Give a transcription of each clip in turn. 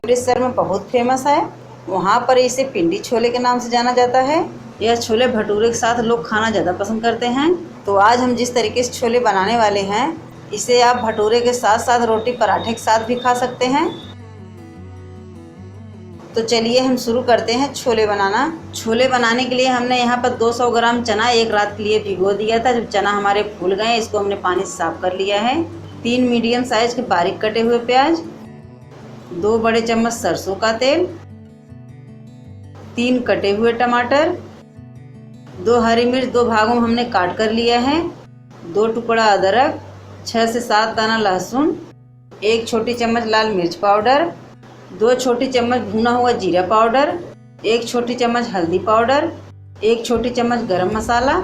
अमृतसर में बहुत फेमस है। वहाँ पर इसे पिंडी छोले के नाम से जाना जाता है। यह छोले भटूरे के साथ लोग खाना ज़्यादा पसंद करते हैं। तो आज हम जिस तरीके से छोले बनाने वाले हैं, इसे आप भटूरे के साथ साथ रोटी पराठे के साथ भी खा सकते हैं। तो चलिए हम शुरू करते हैं छोले बनाना। छोले बनाने के लिए हमने यहाँ पर 200 ग्राम चना एक रात के लिए भिगो दिया था। जब चना हमारे फूल गए, इसको हमने पानी से साफ कर लिया है। 3 मीडियम साइज के बारीक कटे हुए प्याज, 2 बड़े चम्मच सरसों का तेल, 3 कटे हुए टमाटर, 2 हरी मिर्च 2 भागों में हमने काट कर लिया है, 2 टुकड़ा अदरक, 6 से 7 दाना लहसुन, 1 छोटी चम्मच लाल मिर्च पाउडर, 2 छोटी चम्मच भुना हुआ जीरा पाउडर, 1 छोटी चम्मच हल्दी पाउडर, 1 छोटी चम्मच गरम मसाला,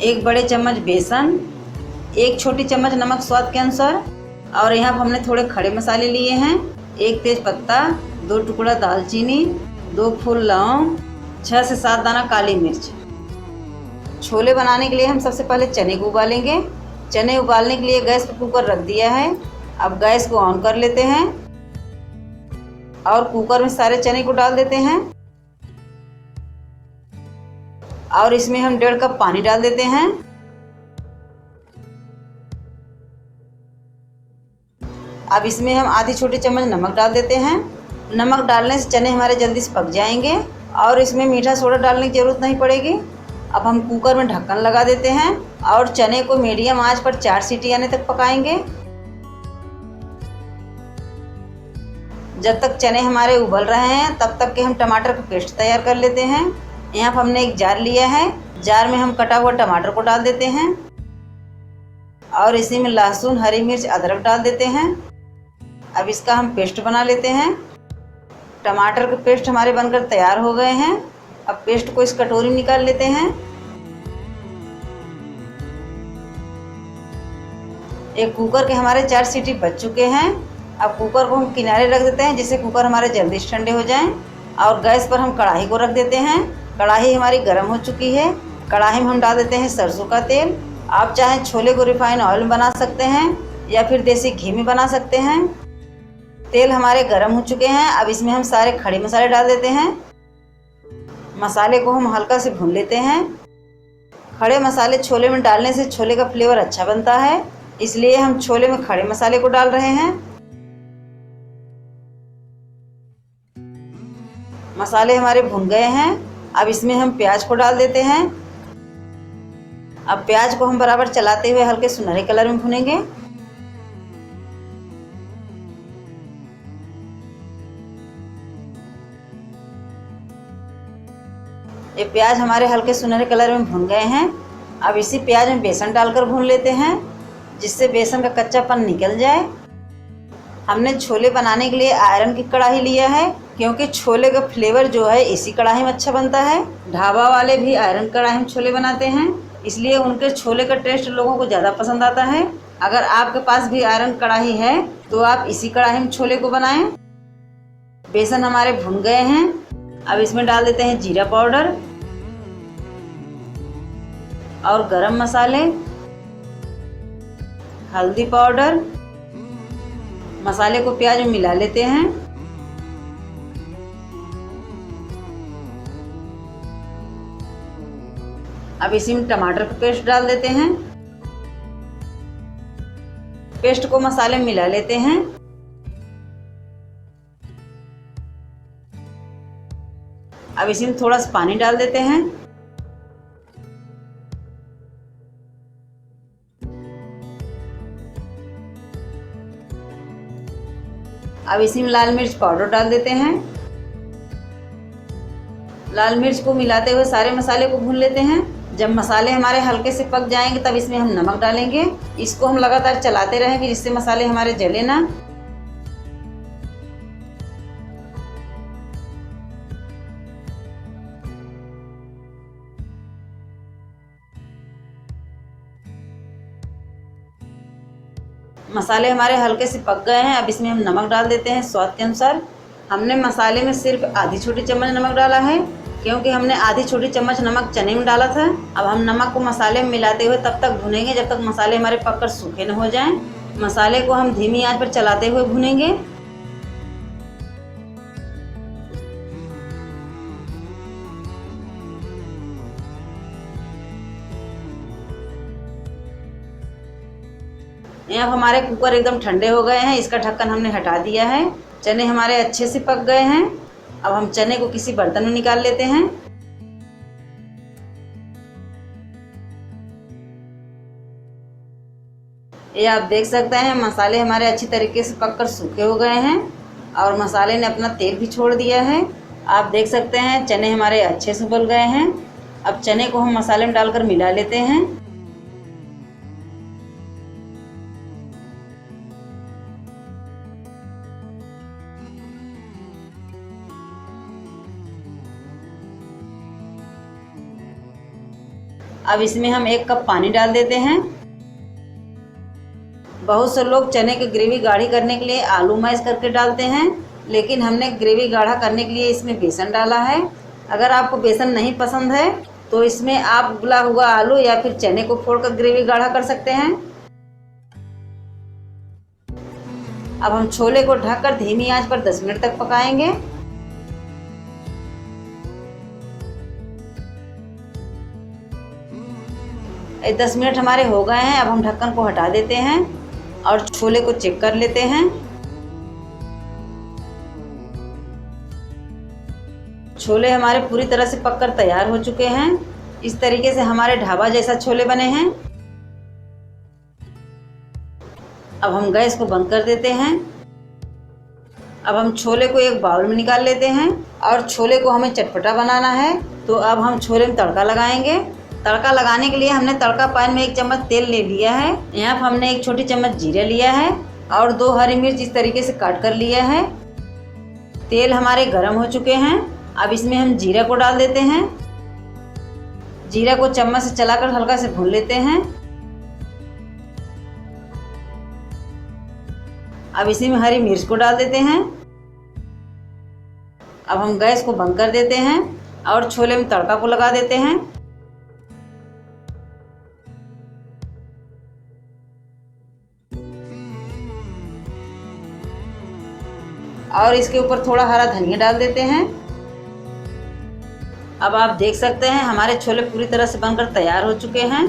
1 बड़े चम्मच बेसन, 1 छोटी चम्मच नमक स्वाद के अनुसार। और यहाँ पर हमने थोड़े खड़े मसाले लिए हैं, 1 तेज पत्ता, 2 टुकड़ा दालचीनी, 2 फूल लौंग, 6 से 7 दाना काली मिर्च। छोले बनाने के लिए हम सबसे पहले चने को उबालेंगे। चने उबालने के लिए गैस पर कुकर रख दिया है। अब गैस को ऑन कर लेते हैं और कुकर में सारे चने को डाल देते हैं और इसमें हम 1.5 कप पानी डाल देते हैं। अब इसमें हम आधी छोटी चम्मच नमक डाल देते हैं। नमक डालने से चने हमारे जल्दी से पक जाएंगे और इसमें मीठा सोडा डालने की ज़रूरत नहीं पड़ेगी। अब हम कुकर में ढक्कन लगा देते हैं और चने को मीडियम आंच पर 4 सीटी आने तक पकाएंगे। जब तक चने हमारे उबल रहे हैं तब तक के हम टमाटर का पेस्ट तैयार कर लेते हैं। यहाँ पर हमने एक जार लिया है। जार में हम कटा हुआ टमाटर को डाल देते हैं और इसी में लहसुन, हरी मिर्च, अदरक डाल देते हैं। अब इसका हम पेस्ट बना लेते हैं। टमाटर के पेस्ट हमारे बनकर तैयार हो गए हैं। अब पेस्ट को इस कटोरी में निकाल लेते हैं। एक कुकर के हमारे 4 सीटी बच चुके हैं। अब कुकर को हम किनारे रख देते हैं जिससे कुकर हमारे जल्दी ठंडे हो जाएं। और गैस पर हम कढ़ाई को रख देते हैं। कढ़ाई हमारी गर्म हो चुकी है। कढ़ाई में हम डाल देते हैं सरसों का तेल। आप चाहें छोले को रिफाइन ऑयल में बना सकते हैं या फिर देसी घी में बना सकते हैं। तेल हमारे गर्म हो चुके हैं। अब इसमें हम सारे खड़े मसाले डाल देते हैं। मसाले को हम हल्का से भून लेते हैं। खड़े मसाले छोले में डालने से छोले का फ्लेवर अच्छा बनता है, इसलिए हम छोले में खड़े मसाले को डाल रहे हैं। मसाले हमारे भुन गए हैं। अब इसमें हम प्याज को डाल देते हैं। अब प्याज को हम बराबर चलाते हुए हल्के सुनहरे कलर में भुनेंगे। ये प्याज हमारे हल्के सुनहरे कलर में भुन गए हैं। अब इसी प्याज में बेसन डालकर भून लेते हैं जिससे बेसन का कच्चापन निकल जाए। हमने छोले बनाने के लिए आयरन की कढ़ाई लिया है क्योंकि छोले का फ्लेवर जो है इसी कढ़ाई में अच्छा बनता है। ढाबा वाले भी आयरन कढ़ाई में छोले बनाते हैं, इसलिए उनके छोले का टेस्ट लोगों को ज़्यादा पसंद आता है। अगर आपके पास भी आयरन कढ़ाई है तो आप इसी कढ़ाई में छोले को बनाएं। बेसन हमारे भुन गए हैं। अब इसमें डाल देते हैं जीरा पाउडर और गरम मसाले, हल्दी पाउडर। मसाले को प्याज में मिला लेते हैं। अब इसी में टमाटर का पेस्ट डाल देते हैं। पेस्ट को मसाले में मिला लेते हैं। अब इसी में थोड़ा सा पानी डाल देते हैं। अब इसी में लाल मिर्च पाउडर डाल देते हैं। लाल मिर्च को मिलाते हुए सारे मसाले को भून लेते हैं। जब मसाले हमारे हल्के से पक जाएंगे तब इसमें हम नमक डालेंगे। इसको हम लगातार चलाते रहेंगे जिससे मसाले हमारे जले ना। मसाले हमारे हल्के से पक गए हैं। अब इसमें हम नमक डाल देते हैं स्वाद के अनुसार। हमने मसाले में सिर्फ आधी छोटी चम्मच नमक डाला है क्योंकि हमने आधी छोटी चम्मच नमक चने में डाला था। अब हम नमक को मसाले में मिलाते हुए तब तक भुनेंगे जब तक मसाले हमारे पककर सूखे न हो जाएं। मसाले को हम धीमी आंच पर चलाते हुए भुनेंगे। यहाँ हमारे कुकर एकदम ठंडे हो गए हैं, इसका ढक्कन हमने हटा दिया है। चने हमारे अच्छे से पक गए हैं। अब हम चने को किसी बर्तन में निकाल लेते हैं। ये आप देख सकते हैं मसाले हमारे अच्छी तरीके से पककर सूखे हो गए हैं और मसाले ने अपना तेल भी छोड़ दिया है। आप देख सकते हैं चने हमारे अच्छे से उबल गए हैं। अब चने को हम मसाले में डालकर मिला लेते हैं। अब इसमें हम 1 कप पानी डाल देते हैं। बहुत से लोग चने की ग्रेवी गाढ़ी करने के लिए आलू मैश करके डालते हैं, लेकिन हमने ग्रेवी गाढ़ा करने के लिए इसमें बेसन डाला है। अगर आपको बेसन नहीं पसंद है तो इसमें आप उबला हुआ आलू या फिर चने को फोड़कर ग्रेवी गाढ़ा कर सकते हैं। अब हम छोले को ढककर धीमी आंच पर 10 मिनट तक पकाएंगे। 10 मिनट हमारे हो गए हैं। अब हम ढक्कन को हटा देते हैं और छोले को चेक कर लेते हैं। छोले हमारे पूरी तरह से पककर तैयार हो चुके हैं। इस तरीके से हमारे ढाबा जैसा छोले बने हैं। अब हम गैस को बंद कर देते हैं। अब हम छोले को एक बाउल में निकाल लेते हैं और छोले को हमें चटपटा बनाना है, तो अब हम छोले में तड़का लगाएंगे। तड़का लगाने के लिए हमने तड़का पैन में 1 चम्मच तेल ले लिया है। यहाँ पर हमने 1 छोटी चम्मच जीरा लिया है और 2 हरी मिर्च इस तरीके से काट कर लिया है। तेल हमारे गर्म हो चुके हैं। अब इसमें हम जीरा को डाल देते हैं। जीरा को चम्मच से चलाकर हल्का से भून लेते हैं। अब इसी में हरी मिर्च को डाल देते हैं। अब हम गैस को बंद कर देते हैं और छोले में तड़का को लगा देते हैं। और इसके ऊपर थोड़ा हरा धनिया डाल देते हैं। अब आप देख सकते हैं हमारे छोले पूरी तरह से बनकर तैयार हो चुके हैं।